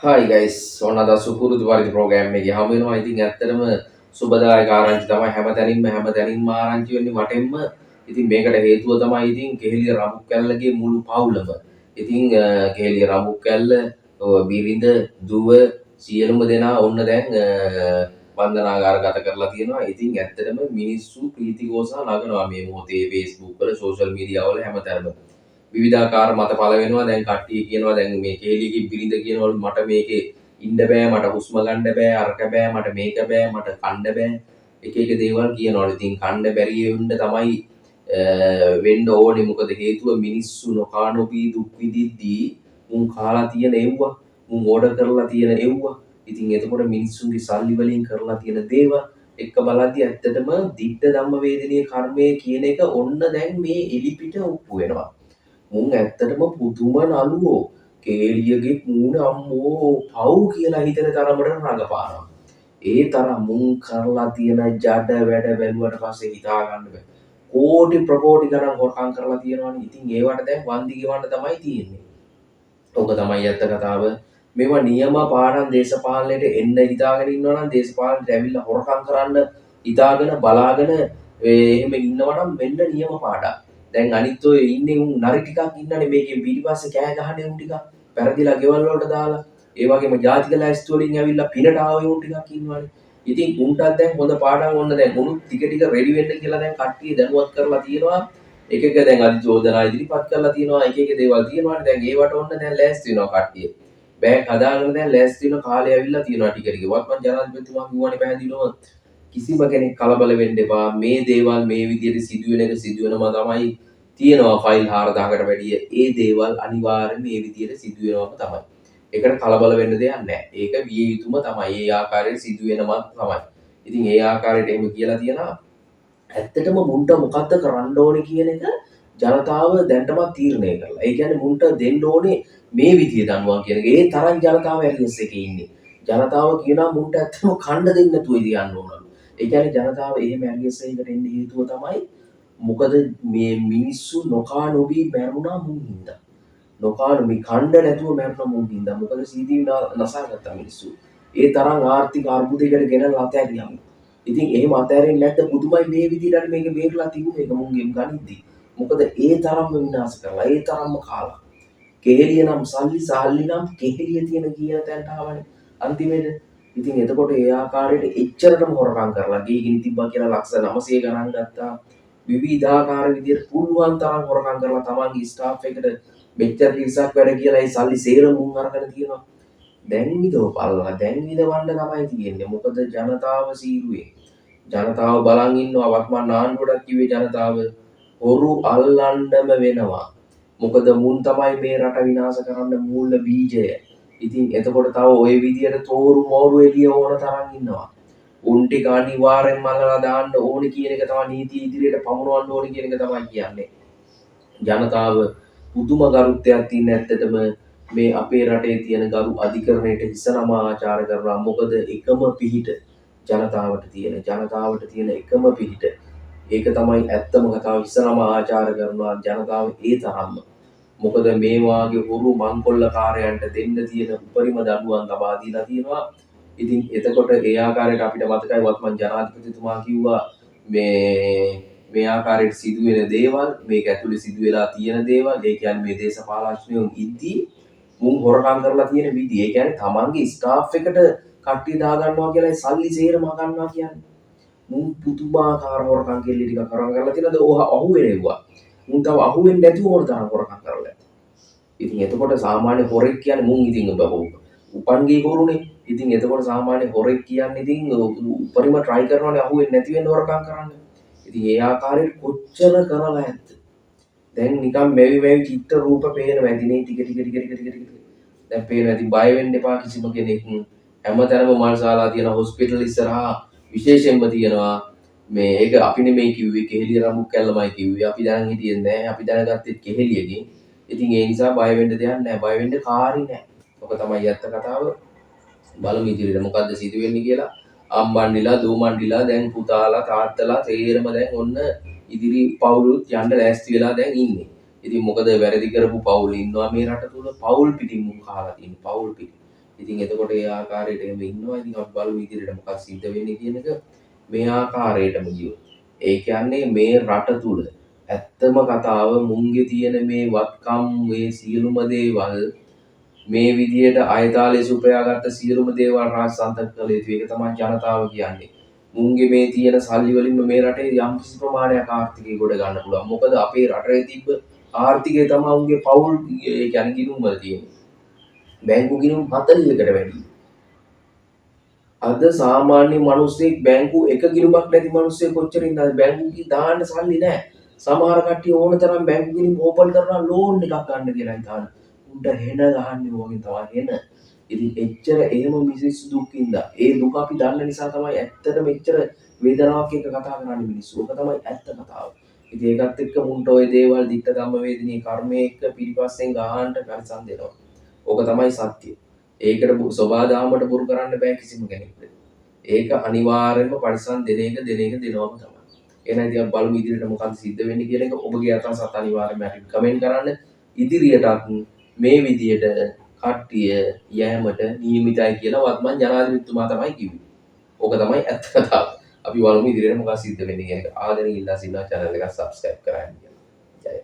Hi guys ඔන්න අද සුපුරුදු පරිදි ප්‍රෝග්‍රෑම් එකේ හැම වෙනවා. ඉතින් ඇත්තටම සුබදායක ආරංචි තමයි හැමතැනින්ම ආරංචි වෙන්නේ වටෙන්ම. ඉතින් මේකට හේතුව තමයි ඉතින් කෙහෙලිය රඹුක් කැල්ලගේ මුළු පවුලම. ඉතින් කෙහෙලිය රඹුක් කැල්ල බිරිඳ දුව සියලුම දෙනා ඔන්න දැන් බන්ධනාගාරගත කරලා තියෙනවා. ඉතින් ඇත්තටම මිනිස්සු ප්‍රීතිഘോഷා නගනවා මේ මොහොතේ Facebook වල සෝෂල් මීඩියා වල හැමතැනම. විවිධාකාර මත පළ වෙනවා. දැන් කට්ටිය කියනවා දැන් මේ කේලියගේ බිරිඳ කියනවලු මට මේකේ ඉන්න බෑ, මට හුස්ම ගන්න බෑ, අරක බෑ, මට මේක බෑ, මට කන්න බෑ. එක එක දේවල් කියනවලු. ඉතින් කන්න බැරි වෙන්න තමයි වෙන්න ඕනේ. මොකද හේතුව මිනිස්සු නොකා නොපී දුක් විඳිද්දී මුන් කාලා තියෙන එව්වා, මුන් ඕඩර් කරලා තියෙන එව්වා. ඉතින් එතකොට මිනිස්සුන්ගේ සල්ලි වලින් කරලා තියෙන දේවල් එක්ක බලද්දී ඇත්තටම දිට්ඨ ධම්ම වේදනීය කර්මය කියන එක ඔන්න දැන් මේ එලිපිට ඔප්පු වෙනවා. මුන් ඇත්තටම පුදුම නළුවෝ. කේලියගේ මූණ අම්මෝ පව් කියලා හිතෙන තරමට රඟපානවා. ඒ තරම් මුන් කරලා තියෙන ජඩ වැඩ බැලුවට පස්සේ හිතා ගන්න බෑ. කෝටි ප්‍රකෝටි ගණන් හොරකම් කරලා තියෙනවානේ. ඉතින් ඒවට දැන් වන්දි ගෙවන්න තමයි තියෙන්නේ. ඔක තමයි ඇත්ත කතාව. මේවා නියම පාඩම් දේශපාලනයට එන්න හිතාගෙන ඉන්නවා නම් දේශපාලනයට ඇවිල්ලා හොරකම් කරන්න හිතාගෙන බලාගෙන එහෙම ඉන්නවා නම් මෙන්න නියම පාඩම්. දැන් අනිත් ඔය ඉන්නේ උන් නරි ටිකක් ඉන්නනේ මේකෙන් පිටිපස්සේ කෑ ගහන්නේ උන් ටිකක්. පෙරදිලා ගෙවල් වලට දාලා. ඒ වගේම ජාතික ලැයිස්තු වලින් ඇවිල්ලා පිනට ආවේ උන් ටිකක් ඉන්නවනේ. ඉතින් උන්ටත් දැන් හොඳ පාඩම් ඔන්න දැන් උනුත් ටික ටික රෙඩි වෙන්න කියලා දැන් කට්ටිය දැනුවත් කරලා තියෙනවා. එක එක දැන් අධිචෝදනා ඉදිරිපත් කරලා තියෙනවා. එක එක දේවල් තියෙනවානේ. දැන් ඒවට ඔන්න දැන් ලෑස්ති වෙනවා කට්ටිය. බෑග් හදාගෙන දැන් ලෑස්ති වෙන කාලය ඇවිල්ලා තියෙනවා ටික ටික. වත්මන් ජනාධිපතිතුමා කිව්වනේ පැහැදිලිවම කිසිම කෙනෙක් කලබල වෙන්න එපා. මේ දේවල් මේ විදිහට සිදුවෙන එක සිදුවෙනවා තමයි තියෙනවා ෆයිල් 4000කට වැඩිය. ඒ දේවල් අනිවාර්යයෙන් මේ විදිහට සිදුවෙනවම තමයි. ඒකට කලබල වෙන්න දෙයක් නැහැ. ඒක විය යුතුම තමයි. ඒ ආකාරයට සිදුවෙනම තමයි. ඉතින් ඒ ආකාරයට එහෙම කියලා තියෙනවා. ඇත්තටම මුන්ට මොකද්ද කරන්න ඕනේ කියන එක ජනතාව දැන්ටමත් තීරණය කරලා. ඒ කියන්නේ මුන්ට දෙන්න ඕනේ මේ විදිය දන්නවා කියන එක. ඒ තරම් ජනතාව ඇලියස් එකේ ඉන්නේ. ජනතාව කියනවා මුන්ට ඇත්තටම කන්න දෙන්න නැතුව ඉතියන්න ඕනලු. ඒ කියන්නේ ජනතාව එහෙම ඇලියස් එකකට එන්න හේතුව තමයි මොකද මේ මිනිස්සු නොකා නොබී මැරුණා මුන් හින්දා. නොකා නොබී කන්න නැතුව මැරුණා මුන් හින්දා. මොකද සීදී නසාගත්තා මිනිස්සු. ඒ තරම් ආර්ථික අර්බුදයකට ගෙනල්ලා අතහැරියාම. ඉතින් එහෙම අතහැරෙන්නේ නැත්නම් පුදුමයි මේ විදිහට මේක බේරලා තිබුණේ ඒක මුන්ගෙන් ගනිද්දි. මොකද ඒ තරම්ම විනාශ කරලා ඒ තරම්ම කාලා. කෙහෙලිය නම් සල්ලි නම් කෙහෙලිය තියෙන කියන තැනට ආවනේ අන්තිමේට. ඉතින් එතකොට ඒ ආකාරයට එච්චරටම හොරකම් කරලා ගිහින් තිබ්බා කියලා ලක්ෂ 900 ගණන් ගත්තා. විවිධාකාර විදිහට පුළුවන් තරම් හොරකම් කරලා තමන්ගේ ස්ටාෆ් එකට මෙච්චර පිරිසක් වැඩ කියලා ඒ සල්ලි සේරම මුන් අරගෙන තියෙනවා. දැන් විදවපල්ලා දැන් විදවන්න තමයි තියෙන්නේ. මොකද ජනතාව සීරුවේ. ජනතාව බලන් ඉන්නවා. වත්මන් ආණ්ඩුවටත් කිව්වේ ජනතාව හොරු අල්ලන්නම වෙනවා. මොකද මුන් තමයි මේ රට විනාශ කරන්න මූල බීජය. ඉතින් එතකොට තව ওই විදියට තෝරු මෝරු එළිය ඕන තරම් ඉන්නවා. උන් ටික අනිවාර්යෙන්ම අල්ලලා දාන්න ඕනි කියන එක තමයි නීතිය ඉදිරියට පමුණවන්න ඕනි කියන එක තමයි කියන්නේ. ජනතාව පුදුම ගරුත්වයක් තියෙන ඇත්තටම මේ අපේ රටේ තියෙන ගරු අධිකරණයට හිස නම ආචාර කරනවා. මොකද එකම පිහිට ජනතාවට තියෙන එකම පිහිට. ඒක තමයි ඇත්තම කතාව. හිස නම ආචාර කරනවා ජනතාව ඒ තරම්ම. මොකද මේ වාගේ හොරු මංකොල්ලකාරයන්ට දෙන්න තියෙන උපරිම දඬුවම් ලබා දීලා තියෙනවා. ඉතින් එතකොට ඒ ආකාරයට අපිට මතකයි වත්මන් ජනාධිපතිතුමා කිව්වා මේ ආකාරයට සිදුවෙන දේවල් මේක ඇතුලේ සිදු වෙලා තියෙන දේවල් ඒ කියන්නේ මේ දේශපාලනඥයෝ ඉද්දී මුන් හොරකම් කරලා තියෙන විදිය. ඒ කියන්නේ තමන්ගේ ස්ටාෆ් එකට කට්ටිය දා ගන්නවා කියලා සල්ලි සේරම ගන්නවා කියන්නේ. මුන් පුදුමාකාර හොරකම් කෙල්ල ටික කරලා තියෙනද ඔහ අහුවෙනවා. මුන් තව අහුවෙන්නේ නැතුව ඕන තරම් හොරකම් කරලා. ඉතින් එතකොට සාමාන්‍ය හොරෙක් කියන්නේ මුන් ඉතින් උපන්ගේ හොරුනේ. ඉතින් එතකොට සාමාන්‍ය හොරෙක් කියන්නේ ඉතින් උපරිම try කරනවානේ අහුවෙන්නේ නැති වෙන්න හොරකම් කරන්න. ඉතින් ඒ ආකාරයට කොච්චර කරලා ඇත්ද? දැන් නිකන් මෙවි චිත්‍ර රූප පේනවා ඇතිනේ ටික. දැන් පේනවා. ඉතින් බය වෙන්න එපා කිසිම කෙනෙක්. හැමතැනම මල්ශාලා තියෙන හොස්පිටල් ඉස්සරහා විශේෂයෙන්ම තියෙනවා. මේ ඒක අපි නෙමෙයි කිව්වේ කෙහෙලිය රඹුක් කැල්ලමයි කිව්වේ. අපි දැනන් හිටියේ නැහැ. අපි දැනගත්තේ කෙහෙලියකින්. ඉතින් ඒ නිසා බය වෙන්න දෙයක් නැහැ. බය වෙන්න කාරි නැහැ. ඔක තමයි ඇත්ත කතාව. බලමු ඉදිරියට මොකද්ද සිදුවෙන්නේ කියලා. අම්මන්ඩිලා දූමන්ඩිලා දැන් පුතාලා තාත්තලා තේරම දැන් ඔන්න ඉදිරි පවුලුත් යන්න ලෑස්ති වෙලා දැන් ඉන්නේ. ඉතින් මොකද වැරදි කරපු පවුල් ඉන්නවා මේ රට තුල. පවුල් පිටින් මුන් කාලා තියෙන පවුල් පිටින්. ඉතින් එතකොට ඒ ආකාරයට එහෙම ඉන්නවා. ඉතින් අපි බලමු ඉදිරියට මොකක්ද සිද්ධ වෙන්නේ කියන එක. මේ ආකාරයටම ගියොත්. ඒ කියන්නේ මේ රට තුල ඇත්තම කතාව මුන්ගේ තියෙන මේ වත්කම් මේ සියලුම දේවල් මේ විදියට අයතාලේ සුපයාගත්ත සියලුම දේවල් රාජසන්තක කළ යුතු. ඒක තමයි ජනතාව කියන්නේ. මුන්ගේ මේ තියෙන සල්ලි වලින්ම මේ රටේ යම් කිසි ප්‍රමාණයක් ආර්ථිකය ගොඩ ගන්න පුළුවන්. මොකද අපේ රටේ තිබ්බ ආර්ථිකය තමයි උන්ගේ පවුල් ඒ කියන්නේ ගිණුම් වල තියෙන්නේ. බැංකු ගිණුම් 40කට වැඩි. අද සාමාන්‍ය මිනිස්සෙක් බැංකු එක ගිණුමක් නැති මිනිස්සෙක් කොච්චර ඉන්නවද? බැංකුවකින් දාන්න සල්ලි නැහැ. සමහර කට්ටිය ඕන තරම් බැංකු ගිණුම් ඕපන් කරලා ලෝන් එකක් ගන්න කියලා හිතාන. උන්ට හෙන ගහන්නේ ඕකෙන් තමයි හෙන. ඉතින් එච්චර එහෙම මිනිස්සු දුක් විඳා. ඒ දුක අපි දන්න නිසා තමයි ඇත්තටම එච්චර වේදනාවක් එක්ක කතා කරන්නේ මිනිස්සු. ඕක තමයි ඇත්ත කතාව. ඉතින් ඒකත් එක්ක මුන්ට ওই දේවල් ditta ධම්ම වේදිනේ කර්මයේ එක්ක පිටිපස්සෙන් ගහන්න පරිසම් දෙනවා. ඕක තමයි සත්‍ය. ඒකට සෝබා දාමට බොරු කරන්න බෑ කිසිම කෙනෙකුට. ඒක අනිවාර්යෙන්ම පරිසම් දෙන එක දෙනවම තමයි. එහෙනම් ඉතින් අපි බලමු ඉදිරියට මොකක්ද සිද්ධ වෙන්නේ කියන එක. ඔබගේ අදහසත් අනිවාර්යෙන්ම අපිට කමෙන්ට් කරන්න. ඉදිරියටත් මේ විදියට කට්ටිය යෑමට නියමිතයි කියලා වත්මන් ජනාධිපතිතුමා තමයි කිව්වේ. ඕක තමයි ඇත්ත කතාව. අපි බලමු ඉදිරියට මොකක්ද සිද්ධ වෙන්නේ කියන එක. ආදරෙන් ඉල්ලා සිටිනවා channel එක subscribe කරන්න. ජය